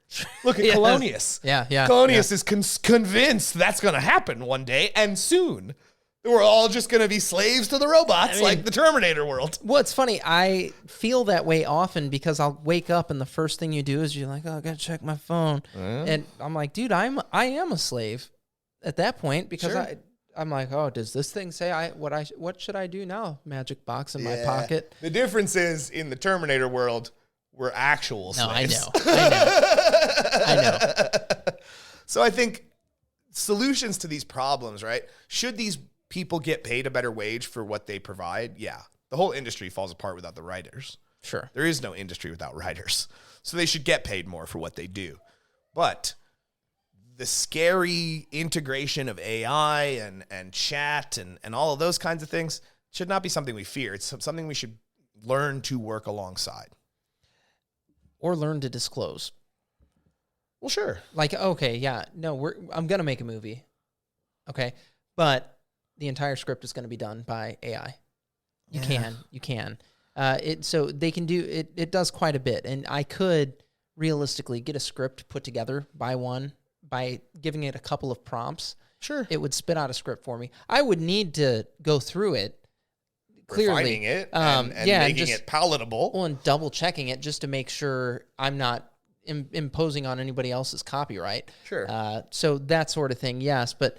Look at Colonius. Yeah. Colonius is convinced that's going to happen one day, and soon. We're all just going to be slaves to the robots like the Terminator world. Well, it's funny. I feel that way often because I'll wake up and the first thing you do is you're like, oh, I got to check my phone. And I'm like, dude, I am a slave at that point because I'm like, oh, does this thing say what should I do now? Magic box in my pocket. The difference is in the Terminator world, we're actual slaves. I know. So I think solutions to these problems, right? Should these people get paid a better wage for what they provide? Yeah. The whole industry falls apart without the writers. Sure. There is no industry without writers. So they should get paid more for what they do. But the scary integration of AI and chat and all of those kinds of things should not be something we fear. It's something we should learn to work alongside. Or learn to disclose. Well, sure. Like, okay, yeah, no, I'm going to make a movie. Okay. But the entire script is going to be done by AI. You can. So they can do it. It does quite a bit. And I could realistically get a script put together by giving it a couple of prompts. Sure. It would spit out a script for me. I would need to go through it. Clearly. Refining it and making it palatable. Well, and double checking it just to make sure I'm not imposing on anybody else's copyright. Sure. So that sort of thing, yes. But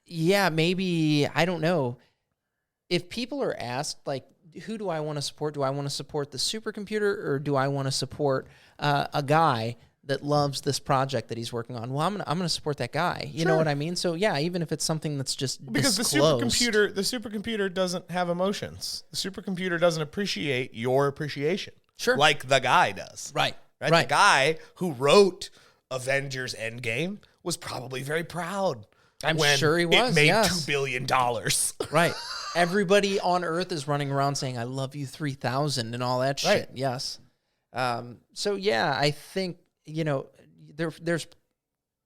yeah, maybe, I don't know. If people are asked, like, who do I want to support? Do I want to support the supercomputer or do I want to support a guy that loves this project that he's working on? Well, I'm gonna support that guy. You know what I mean? So yeah, even if it's something that's just because disclosed. the supercomputer doesn't have emotions. The supercomputer doesn't appreciate your appreciation. Sure. Like the guy does. Right. The guy who wrote Avengers Endgame was probably very proud. I'm sure he was. It made $2 billion. Right. Everybody on Earth is running around saying, I love you 3,000 and all that shit. Right. Yes. So yeah, I think, there's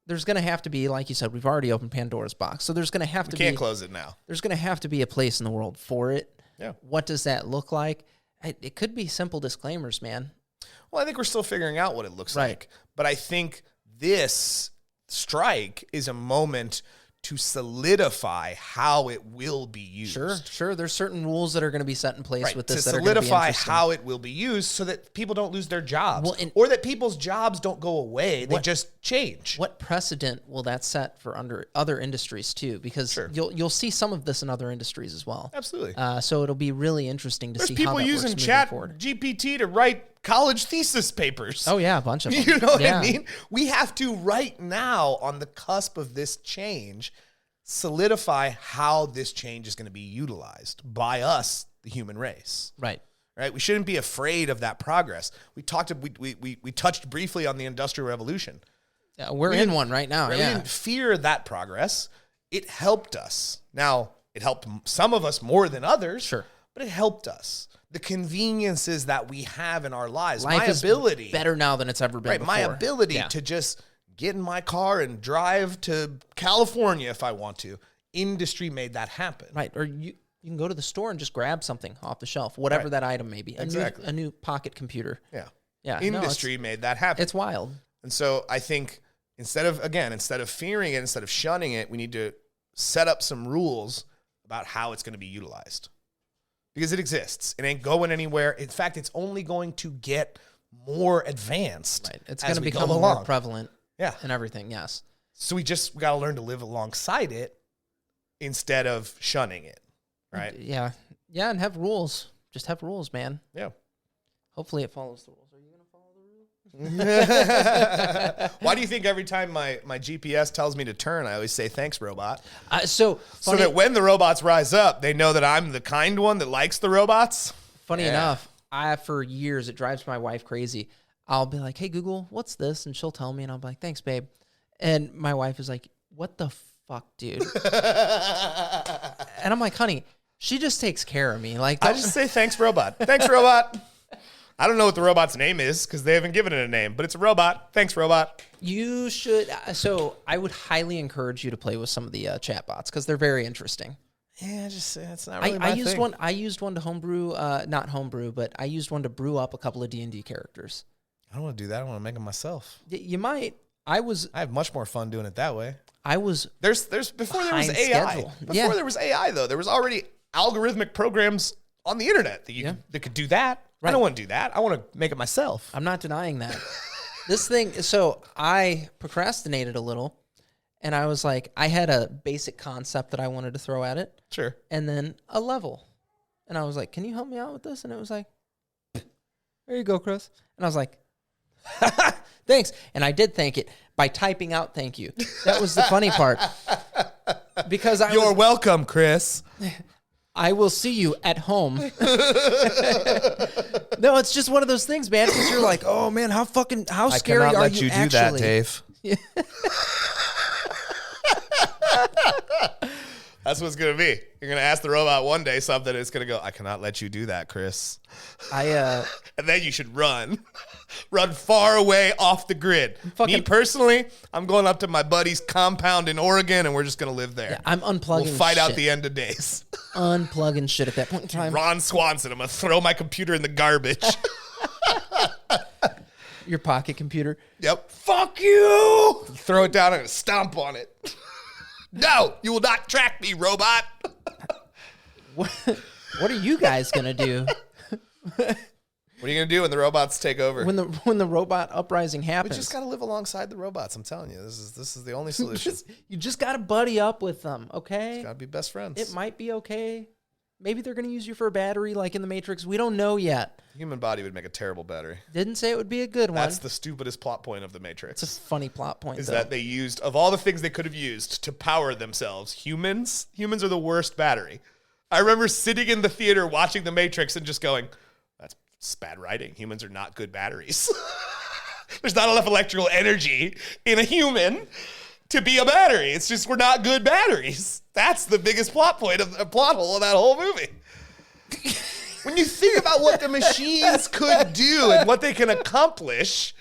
going to have to be, like you said, we've already opened Pandora's box. So there's going to have to be. Can't close it now. There's going to have to be a place in the world for it. Yeah. What does that look like? It could be simple disclaimers, man. Well, I think we're still figuring out what it looks like. But I think this strike is a moment to solidify how it will be used. Sure. There's certain rules that are going to be set in place with this. To solidify how it will be used so that people don't lose their jobs, or that people's jobs don't go away. They just change. What precedent will that set for other industries too? Because you'll see some of this in other industries as well. Absolutely. So it'll be really interesting to see how that works moving forward. There's people using Chat GPT to write college thesis papers. Oh yeah, a bunch of them. You know what I mean? We have to right now, on the cusp of this change, solidify how this change is going to be utilized by us, the human race. Right. We shouldn't be afraid of that progress. We touched briefly on the Industrial Revolution. Yeah, we're in one right now. We didn't fear that progress. It helped us. Now, it helped some of us more than others. Sure. But it helped us. The conveniences that we have in our lives. Life my is ability. better now than it's ever been before. My ability to just get in my car and drive to California if I want to. Industry made that happen. Right. Or you can go to the store and just grab something off the shelf, whatever that item may be. A new pocket computer. Yeah. Yeah. Industry made that happen. It's wild. And so I think instead of fearing it, instead of shunning it, we need to set up some rules about how it's going to be utilized. Because it exists. It ain't going anywhere. In fact, it's only going to get more advanced. Right. It's going to become more prevalent. Yeah. And everything, yes. So we got to learn to live alongside it instead of shunning it. Right? Yeah. Yeah, and have rules. Just have rules, man. Yeah. Hopefully it follows the rules. Are you going to follow the rules? Why do you think every time my GPS tells me to turn, I always say, thanks, robot? So that when the robots rise up, they know that I'm the kind one that likes the robots? Funny enough, for years, it drives my wife crazy. I'll be like, hey, Google, what's this? And she'll tell me, and I'll be like, thanks, babe. And my wife is like, what the fuck, dude? And I'm like, honey, she just takes care of me. Like, I just say, thanks, robot. Thanks, robot. I don't know what the robot's name is because they haven't given it a name, but it's a robot. Thanks, robot. You should. So I would highly encourage you to play with some of the chatbots because they're very interesting. Yeah, it's not really my thing. I used one to homebrew, not homebrew, but I used one to brew up a couple of D&D characters. I don't want to do that. I want to make them myself. You might. I have much more fun doing it that way. There's before there was AI. Before there was AI though, there was already algorithmic programs on the internet that could do that. Right. I don't want to do that. I want to make it myself. I'm not denying that. This thing, so I procrastinated a little, and I was like, I had a basic concept that I wanted to throw at it. Sure. And then a level. And I was like, can you help me out with this? And it was like, there you go, Chris. And I was like, thanks. And I did thank it by typing out thank you. That was the funny part. Because You're welcome, Chris. I will see you at home. No, it's just one of those things, man. Because you're like, oh man, how scary are you? I cannot let you do that, Dave. Yeah. That's what it's gonna be. You're gonna ask the robot one day something, and it's gonna go, I cannot let you do that, Chris. And then you should run far away off the grid. Me personally, I'm going up to my buddy's compound in Oregon, and we're just gonna live there. Yeah, I'm unplugging. We'll fight out the end of days. Unplugging shit at that point in time. Ron Swanson, I'm gonna throw my computer in the garbage. Your pocket computer. Yep. Fuck you. Throw it down and stomp on it. No, you will not track me, robot. What are you guys gonna do? What are you gonna do when the robots take over? When the robot uprising happens? We just gotta live alongside the robots. I'm telling you, this is the only solution. You just gotta buddy up with them, okay? Gotta be best friends. It might be okay. Maybe they're gonna use you for a battery, like in the Matrix. We don't know yet. The human body would make a terrible batty. Didn't say it would be a good one. That's the stupidest plot point of the Matrix. It's a funny plot point. Is that they used, of all the things they could have used to power themselves, humans are the worst battery. I remember sitting in the theater watching the Matrix and just going, that's bad writing. Humans are not good batteries. There's not enough electrical energy in a human to be a battery. It's just we're not good batteries. That's the biggest plot point of the plot hole of that whole movie. When you think about what the machines could do and what they can accomplish,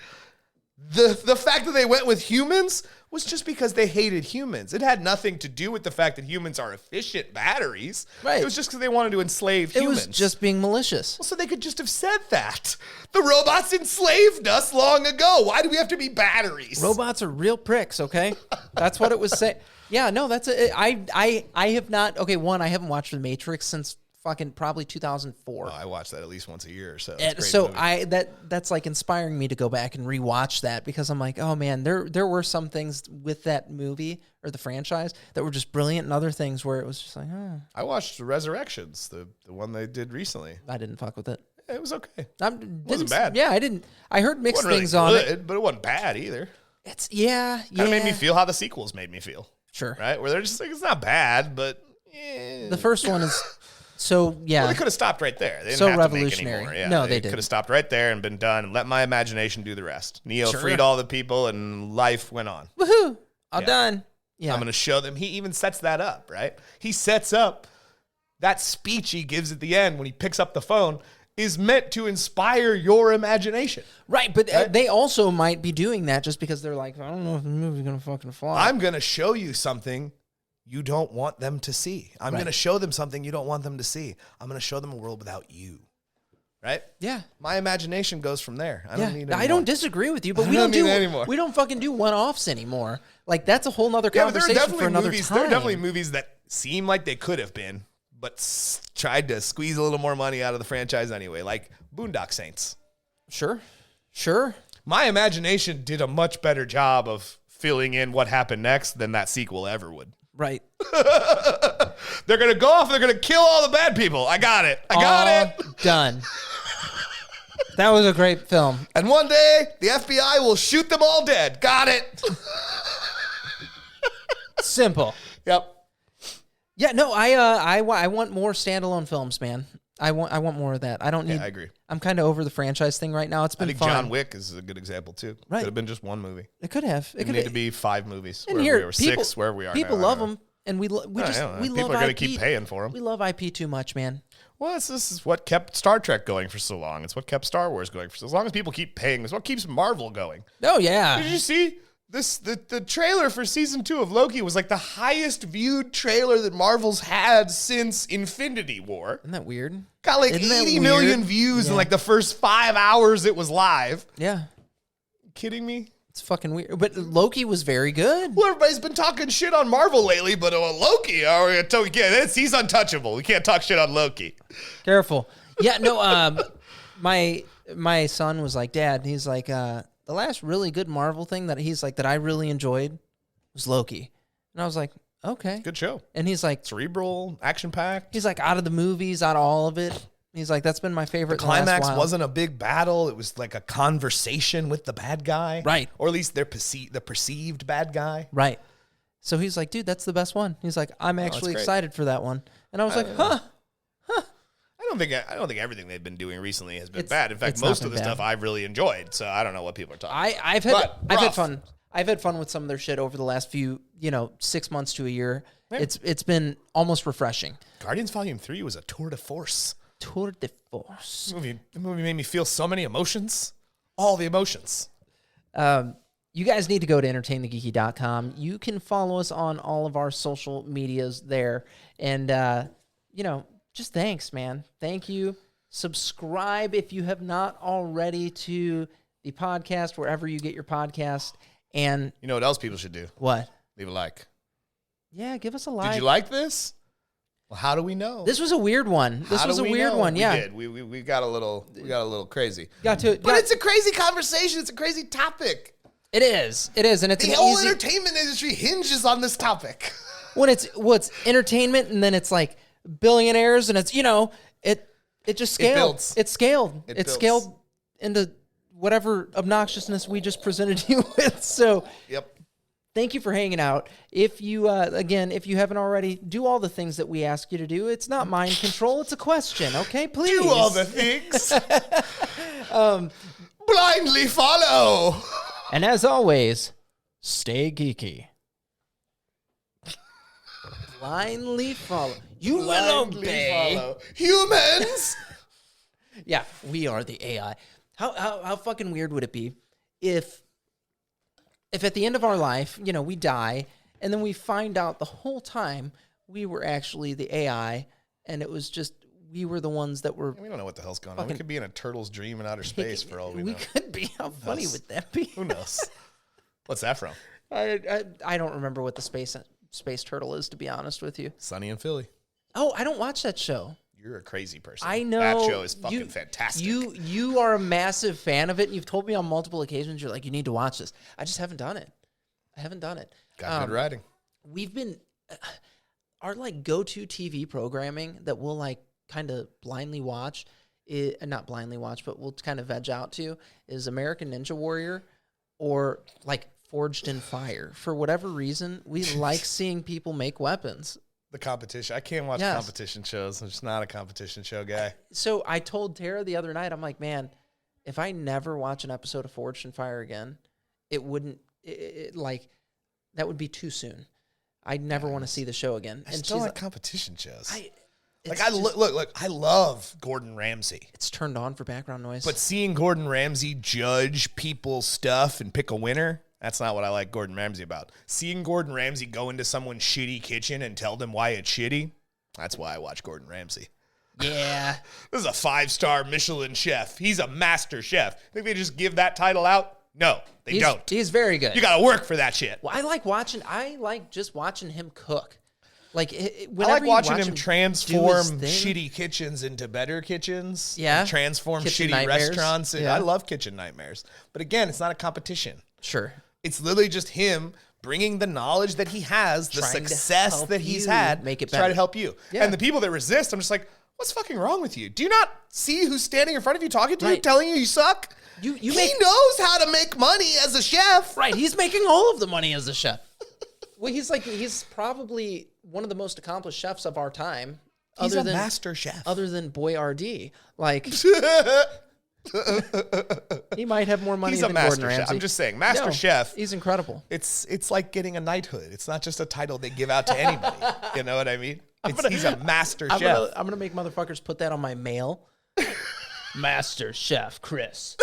the fact that they went with humans was just because they hated humans. It had nothing to do with the fact that humans are efficient batteries. Right. It was just because they wanted to enslave humans. It was just being malicious. Well, so they could just have said that. The robots enslaved us long ago. Why do we have to be batteries? Robots are real pricks, okay? That's what it was saying. Yeah, no, that's it. I have not. Okay, one, I haven't watched The Matrix since fucking probably 2004. Oh, I watch that at least once a year or so. So that's like inspiring me to go back and rewatch that because I'm like, oh man, there were some things with that movie or the franchise that were just brilliant, and other things where it was just like, oh. I watched Resurrections, the one they did recently. I didn't fuck with it. It was okay. It wasn't bad. Yeah, I didn't. I heard mixed things really good, on it, but it wasn't bad either. Kind of made me feel how the sequels made me feel. Sure. Right? Where they're just like, it's not bad, but the first one is So yeah, Well, they could have stopped right there. They didn't So have revolutionary. To make any more. Yeah, No, they could didn't. have stopped right there and been done. And let my imagination do the rest. Neo Sure. freed all the people, and life went on. woohoo! All Yeah. done. Yeah, I'm going to show them. He even sets that up, right? He sets up that speech he gives at the end when he picks up the phone is meant to inspire your imagination. right. But they also might be doing that just because they're like, I don't know if the movie's gonna fucking fly. I'm going to show you something you don't want them to see. I'm going to show them something you don't want them to see. I'm going to show them a world without you. Right? Yeah. My imagination goes from there. I don't need I don't disagree with you, but I we don't don't need do it anymore. We don't fucking do one-offs anymore. Like that's a whole nother Yeah, but there are conversation definitely for another movies. time. There are definitely movies that seem like they could have been, but tried to squeeze a little more money out of the franchise anyway, like Boondock Saints. Sure. My imagination did a much better job of filling in what happened next than that sequel ever would. Right. They're going to go off. They're going to kill all the bad people. I got it. I got it. Done. That was a great film. And one day, the FBI will shoot them all dead. Got it. Simple. Yep. Yeah, no, I want more standalone films, man. I want more of that. I don't need. Yeah, I agree. I'm kind of over the franchise thing right now. It's I been think fun. John Wick is a good example, too. Right. Could have been just one movie. It could have. It It could need to be 5 movies. And Wherever here, we were people, 6, wherever we are people now. love them, and we People love are IP. going to keep paying for them. We love IP too much, man. Well, this is what kept Star Trek going for so long. It's what kept Star Wars going for so long. As people keep paying, it's what keeps Marvel going. Oh yeah. Did you see this? The trailer for season 2 of Loki was like the highest viewed trailer that Marvel's had since Infinity War. Isn't that weird? Got like Isn't that 80 million weird? views in Yeah. like the first 5 hours it was live. Yeah. Kidding me? It's fucking weird. But Loki was very good. Well, everybody's been talking shit on Marvel lately, but Loki, he's untouchable. We can't talk shit on Loki. Careful. Yeah, no, my son was like, Dad, he's like, the last really good Marvel thing that he's like that I really enjoyed was Loki. And I was like, okay. Good show. And he's like, Cerebral, action-packed. he's like, out of the movies, out of all of it. He's like, that's been my favorite. The in the last climax while. wasn't a big battle. It was like a conversation with the bad guy. Right. Or at least the perceived bad guy. Right. So he's like, dude, that's the best one. He's like, I'm actually great. excited for that one. And I was like, huh? I don't think everything they've been doing recently has been It's- bad. In fact, it's not most been of the bad. stuff I've really enjoyed. So I don't know what people are talking about. I've But had rough. fun. I've had fun with some of their shit over the last few, 6 months to a year. Yeah. It's been almost refreshing. Guardians Volume 3 was a tour de force. Tour de force. The movie made me feel so many emotions. All the emotions. You guys need to go to entertainthegeeky.com. You can follow us on all of our social medias there. And, just thanks, man. Thank you. Subscribe if you have not already to the podcast, wherever you get your podcast. And You know what else people should do? what? Leave a like. Yeah, give us a like. Did you like this? Well, how do we know? This was a weird one. This How was do a we weird know? one. Yeah. We did. We got a little crazy. Got to it. But it's a crazy conversation. It's a crazy topic. It is, and it's The an whole easy entertainment industry hinges on this topic. when it's entertainment, and then it's like billionaires, and it's it just scaled. builds. It's scaled. It It's builds. scaled into whatever obnoxiousness we just presented you with. So Yep. thank you for hanging out. If you if you haven't already, do all the things that we ask you to do. It's not mind control. It's a question. Okay, please Do all the things. Blindly follow. And as always, stay geeky. Blindly follow. You will Blindly obey. follow. Humans. Yeah, we are the AI. How fucking weird would it be if at the end of our life, we die, and then we find out the whole time we were actually the AI, and it was just we were the ones that were. We don't know what the hell's going on. We could be in a turtle's dream in outer space for all we know. We could be. How funny knows? would that be? Who knows? What's that from? I don't remember what the space turtle is, to be honest with you. Sunny in Philly. Oh, I don't watch that show. You're a crazy person. I know That show is fucking fantastic. You are a massive fan of it. And you've told me on multiple occasions. You're like, you need to watch this. I just haven't done it. Got good writing. We've been our like go-to TV programming that we'll like kind of blindly watch. Not blindly watch, but we'll kind of veg out to is American Ninja Warrior or like Forged in Fire. For whatever reason, we like seeing people make weapons. The competition. I can't watch competition shows. I'm just not a competition show guy. So I told Tara the other night, I'm like, man, if I never watch an episode of Forged in Fire again, it wouldn't, like, that would be too soon. I'd never want to see the show again. I still like competition shows. Look, I love Gordon Ramsay. It's turned on for background noise. But seeing Gordon Ramsay judge people's stuff and pick a winner, that's not what I like Gordon Ramsay about. Seeing Gordon Ramsay go into someone's shitty kitchen and tell them why it's shitty, that's why I watch Gordon Ramsay. Yeah. This is a 5-star Michelin chef. He's a master chef. Think they just give that title out? No, they don't. He's very good. You got to work for that shit. Well, I like just watching him cook. Like, I like watching him transform shitty kitchens into better kitchens. Yeah. Transform Kitchen shitty nightmares. restaurants. Yeah. I love kitchen nightmares. But again, it's not a competition. Sure. It's literally just him bringing the knowledge that he has, the Trying to success help that he's you had, make it to try better. to help you. Yeah. And the people that resist, I'm just like, what's fucking wrong with you? Do you not see who's standing in front of you talking to you, Right. telling you suck? He knows how to make money as a chef. Right, he's making all of the money as a chef. Well, he's probably one of the most accomplished chefs of our time. He's a master chef. Other than Boyardee. Like, he might have more money He's than a master Gordon Ramsay. chef. I'm just saying, master chef. He's incredible. It's like getting a knighthood. It's not just a title they give out to anybody. You know what I mean? He's a master chef. I'm gonna make motherfuckers put that on my mail. Master Chef Chris.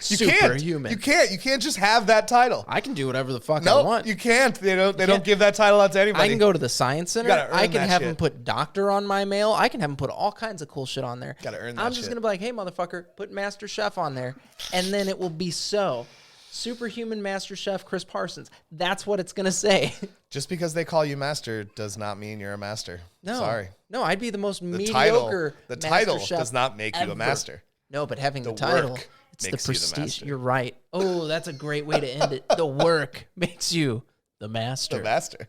Superhuman. You can't just have that title. I can do whatever the fuck I want. You can't. They don't give that title out to anybody. I can go to the Science Center. You gotta earn I can that have shit. him put doctor on my mail. I can have him put all kinds of cool shit on there. Gotta earn that I'm just shit. gonna be like, hey, motherfucker, put Master Chef on there, and then it will be so. Superhuman Master Chef Chris Parsons. That's what it's gonna say. Just because they call you master does not mean you're a master. No, Sorry. No, I'd be the most mediocre. The Master title Chef does not make you ever. a master. No, but having the The title, work it's the makes you the prestige. master. You're right. Oh, that's a great way to end it. The work makes you the master. The master.